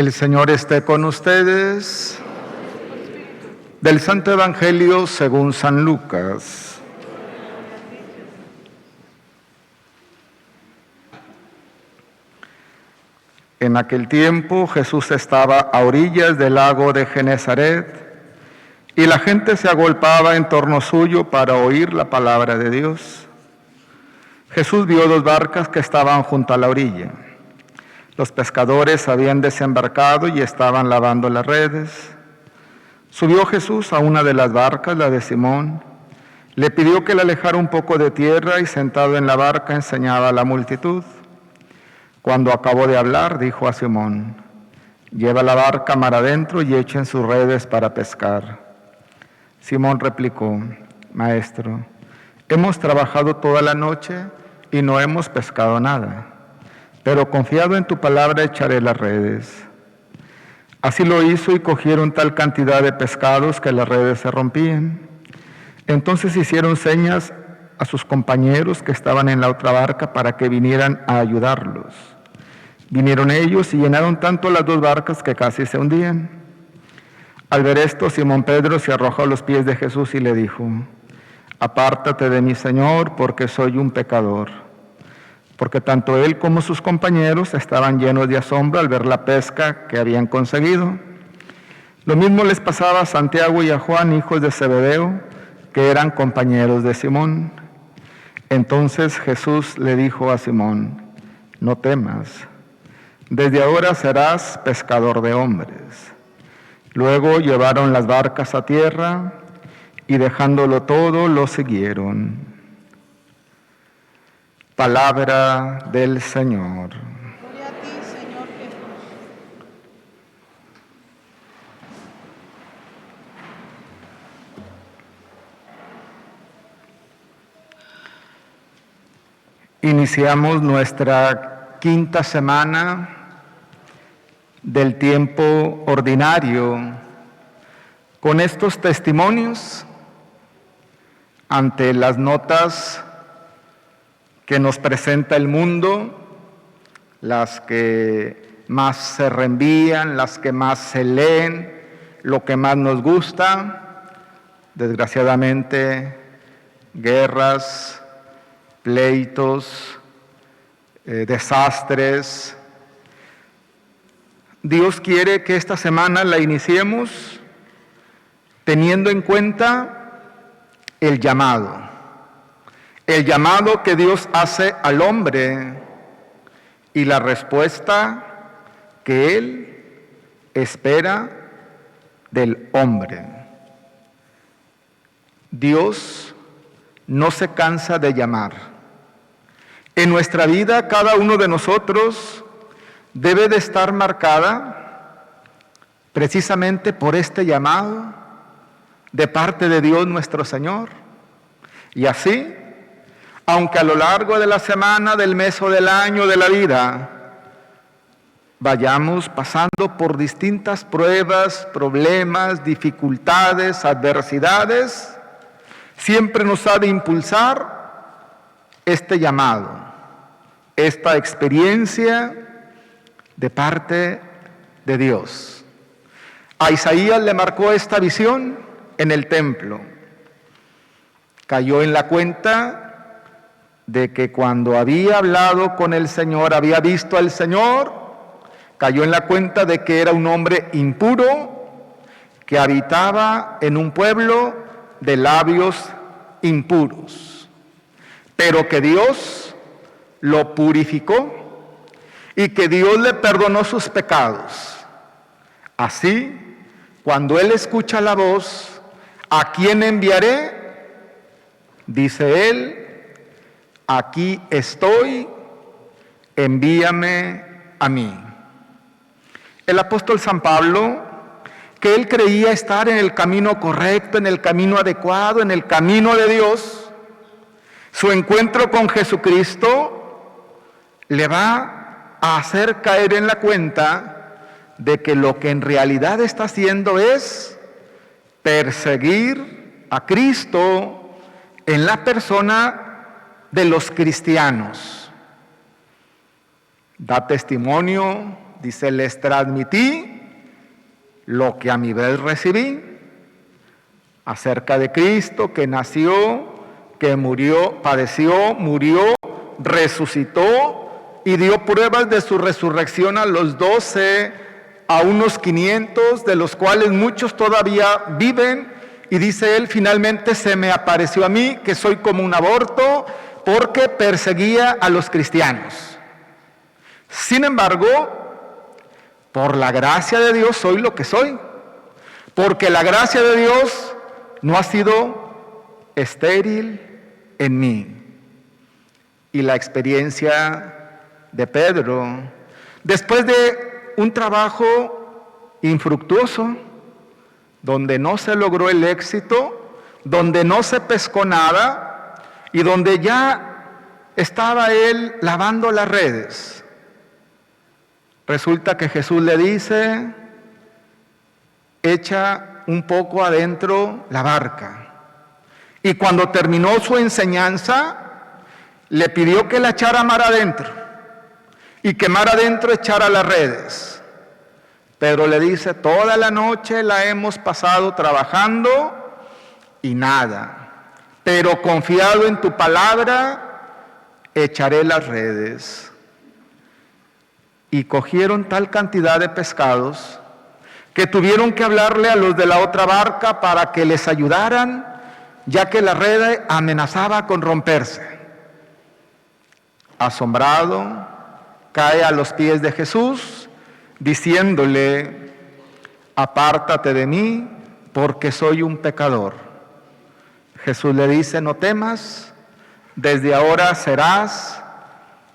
El Señor esté con ustedes. Del Santo Evangelio según San Lucas. En aquel tiempo Jesús estaba a orillas del lago de Genesaret y la gente se agolpaba en torno suyo para oír la palabra de Dios. Jesús vio 2 barcas que estaban junto a la orilla. Los pescadores habían desembarcado y estaban lavando las redes. Subió Jesús a una de las barcas, la de Simón. Le pidió que la alejara un poco de tierra y sentado en la barca enseñaba a la multitud. Cuando acabó de hablar, dijo a Simón: «Lleva la barca mar adentro y echen sus redes para pescar». Simón replicó: «Maestro, hemos trabajado toda la noche y no hemos pescado nada, pero confiado en tu palabra echaré las redes». Así lo hizo y cogieron tal cantidad de pescados que las redes se rompían. Entonces hicieron señas a sus compañeros que estaban en la otra barca para que vinieran a ayudarlos. Vinieron ellos y llenaron tanto las 2 barcas que casi se hundían. Al ver esto, Simón Pedro se arrojó a los pies de Jesús y le dijo: «Apártate de mí, Señor, porque soy un pecador». Porque tanto él como sus compañeros estaban llenos de asombro al ver la pesca que habían conseguido. Lo mismo les pasaba a Santiago y a Juan, hijos de Zebedeo, que eran compañeros de Simón. Entonces Jesús le dijo a Simón: «No temas, desde ahora serás pescador de hombres». Luego llevaron las barcas a tierra y dejándolo todo, lo siguieron. Palabra del Señor. Gloria a ti, Señor Jesús. Iniciamos nuestra 5ª semana del tiempo ordinario con estos testimonios ante las notas que nos presenta el mundo, las que más se reenvían, las que más se leen, lo que más nos gusta. Desgraciadamente, guerras, pleitos, desastres. Dios quiere que esta semana la iniciemos teniendo en cuenta el llamado que Dios hace al hombre y la respuesta que Él espera del hombre. Dios no se cansa de llamar. En nuestra vida, cada uno de nosotros debe de estar marcada precisamente por este llamado de parte de Dios nuestro Señor. Y así, aunque a lo largo de la semana, del mes o del año de la vida vayamos pasando por distintas pruebas, problemas, dificultades, adversidades, siempre nos ha de impulsar este llamado, esta experiencia de parte de Dios. A Isaías le marcó esta visión en el templo. Cayó en la cuenta de que cuando había hablado con el Señor, había visto al Señor, cayó en la cuenta de que era un hombre impuro, que habitaba en un pueblo de labios impuros, pero que Dios lo purificó y que Dios le perdonó sus pecados. Así, cuando él escucha la voz: ¿a quién enviaré?, dice él: aquí estoy, envíame a mí. El apóstol San Pablo, que él creía estar en el camino correcto, en el camino adecuado, en el camino de Dios, su encuentro con Jesucristo le va a hacer caer en la cuenta de que lo que en realidad está haciendo es perseguir a Cristo en la persona de los cristianos. Da testimonio dice, les transmití lo que a mi vez recibí acerca de Cristo, que nació, que murió, padeció, murió, resucitó y dio pruebas de su resurrección a los 12, a unos 500, de los cuales muchos todavía viven. Y dice él, finalmente se me apareció a mí, que soy como un aborto, porque perseguía a los cristianos. Sin embargo, por la gracia de Dios soy lo que soy, porque la gracia de Dios no ha sido estéril en mí. Y la experiencia de Pedro, después de un trabajo infructuoso, donde no se logró el éxito, donde no se pescó nada y donde ya estaba él lavando las redes, resulta que Jesús le dice, echa un poco adentro la barca. Y cuando terminó su enseñanza, le pidió que la echara mar adentro y que mar adentro echara las redes. Pedro le dice, toda la noche la hemos pasado trabajando y nada, pero confiado en tu palabra, echaré las redes. Y cogieron tal cantidad de pescados que tuvieron que hablarle a los de la otra barca para que les ayudaran, ya que la red amenazaba con romperse. Asombrado, cae a los pies de Jesús, diciéndole, apártate de mí, porque soy un pecador. Jesús le dice, no temas, desde ahora serás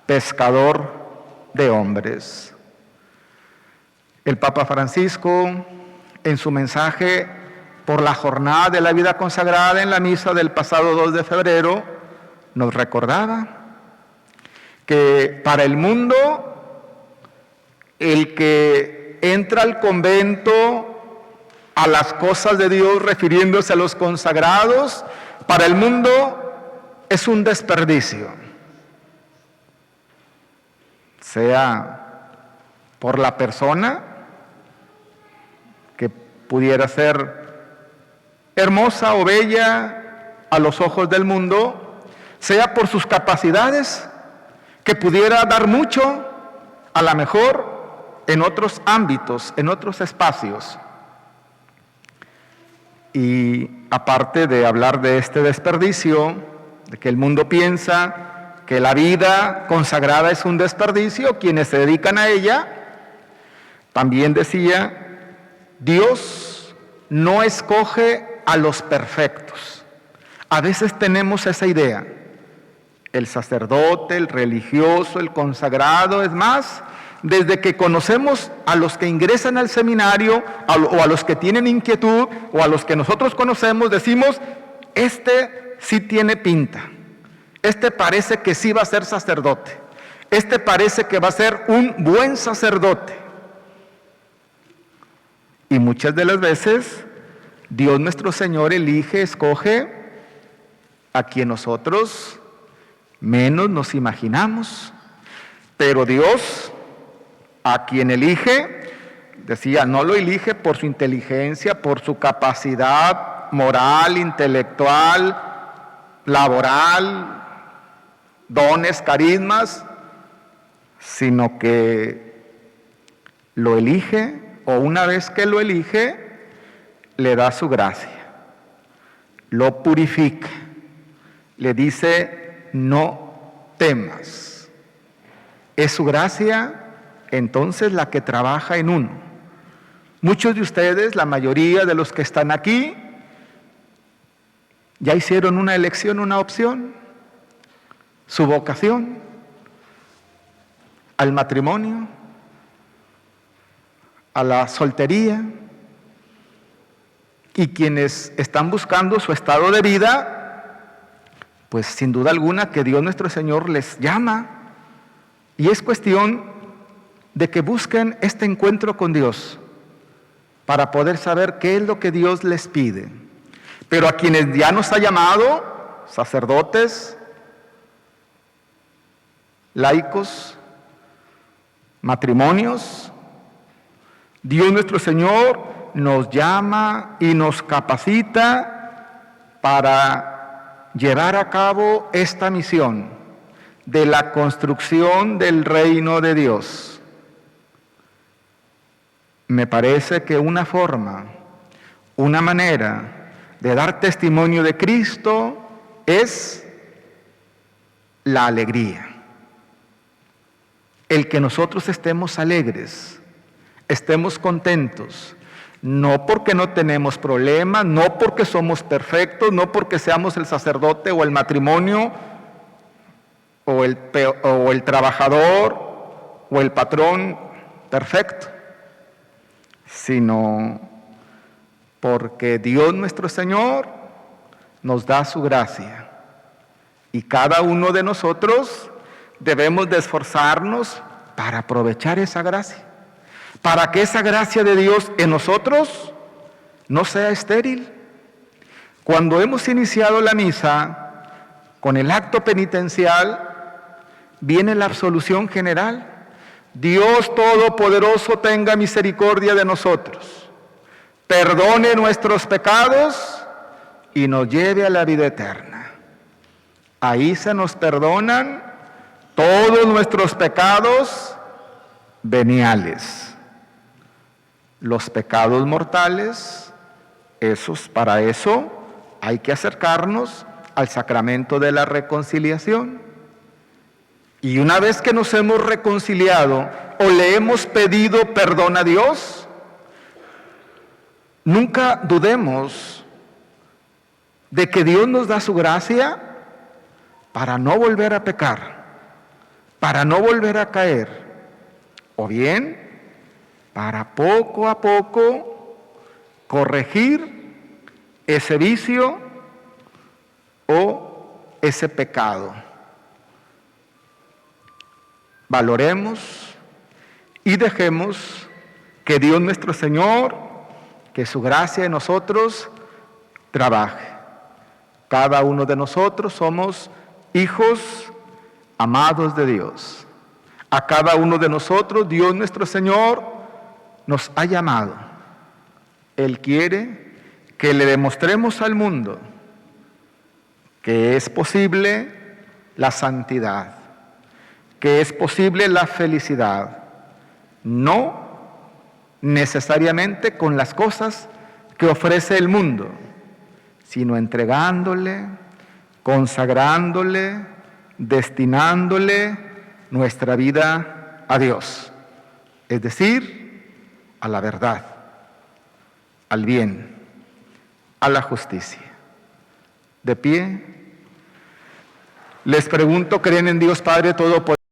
pescador de hombres. El Papa Francisco, en su mensaje por la jornada de la vida consagrada en la misa del pasado 2 de febrero, nos recordaba que para el mundo, el que entra al convento a las cosas de Dios refiriéndose a los consagrados, para el mundo es un desperdicio. Sea por la persona, que pudiera ser hermosa o bella a los ojos del mundo, sea por sus capacidades, que pudiera dar mucho, a lo mejor en otros ámbitos, en otros espacios. Y aparte de hablar de este desperdicio, de que el mundo piensa que la vida consagrada es un desperdicio, quienes se dedican a ella, también decía, Dios no escoge a los perfectos. A veces tenemos esa idea. El sacerdote, el religioso, el consagrado, es más, desde que conocemos a los que ingresan al seminario o a los que tienen inquietud o a los que nosotros conocemos, decimos, este sí tiene pinta, este parece que sí va a ser sacerdote, este parece que va a ser un buen sacerdote. Y muchas de las veces Dios nuestro Señor elige, escoge a quien nosotros menos nos imaginamos, pero Dios a quien elige, decía, no lo elige por su inteligencia, por su capacidad moral, intelectual, laboral, dones, carismas, sino que lo elige, o una vez que lo elige, le da su gracia, lo purifica, le dice, no temas. Es su gracia entonces la que trabaja en uno. Muchos de ustedes, la mayoría de los que están aquí, ya hicieron una elección, una opción, su vocación al matrimonio, a la soltería, y quienes están buscando su estado de vida, pues sin duda alguna que Dios nuestro Señor les llama, y es cuestión de que busquen este encuentro con Dios para poder saber qué es lo que Dios les pide. Pero a quienes ya nos ha llamado, sacerdotes, laicos, matrimonios, Dios nuestro Señor nos llama y nos capacita para llevar a cabo esta misión de la construcción del reino de Dios. Me parece que una forma, una manera de dar testimonio de Cristo es la alegría. El que nosotros estemos alegres, estemos contentos, no porque no tenemos problemas, no porque somos perfectos, no porque seamos el sacerdote o el matrimonio o el trabajador o el patrón perfecto, sino porque Dios nuestro Señor nos da su gracia y cada uno de nosotros debemos de esforzarnos para aprovechar esa gracia, para que esa gracia de Dios en nosotros no sea estéril. Cuando hemos iniciado la misa con el acto penitencial, viene la absolución general. Dios Todopoderoso tenga misericordia de nosotros, perdone nuestros pecados y nos lleve a la vida eterna. Ahí se nos perdonan todos nuestros pecados veniales. Los pecados mortales, para eso hay que acercarnos al sacramento de la reconciliación. Y una vez que nos hemos reconciliado o le hemos pedido perdón a Dios, nunca dudemos de que Dios nos da su gracia para no volver a pecar, para no volver a caer, o bien para poco a poco corregir ese vicio o ese pecado. Valoremos y dejemos que Dios nuestro Señor, que su gracia en nosotros trabaje. Cada uno de nosotros somos hijos amados de Dios. A cada uno de nosotros Dios nuestro Señor nos ha llamado. Él quiere que le demostremos al mundo que es posible la santidad, que es posible la felicidad, no necesariamente con las cosas que ofrece el mundo, sino entregándole, consagrándole, destinándole nuestra vida a Dios, es decir, a la verdad, al bien, a la justicia. De pie, les pregunto, ¿creen en Dios Padre Todopoderoso?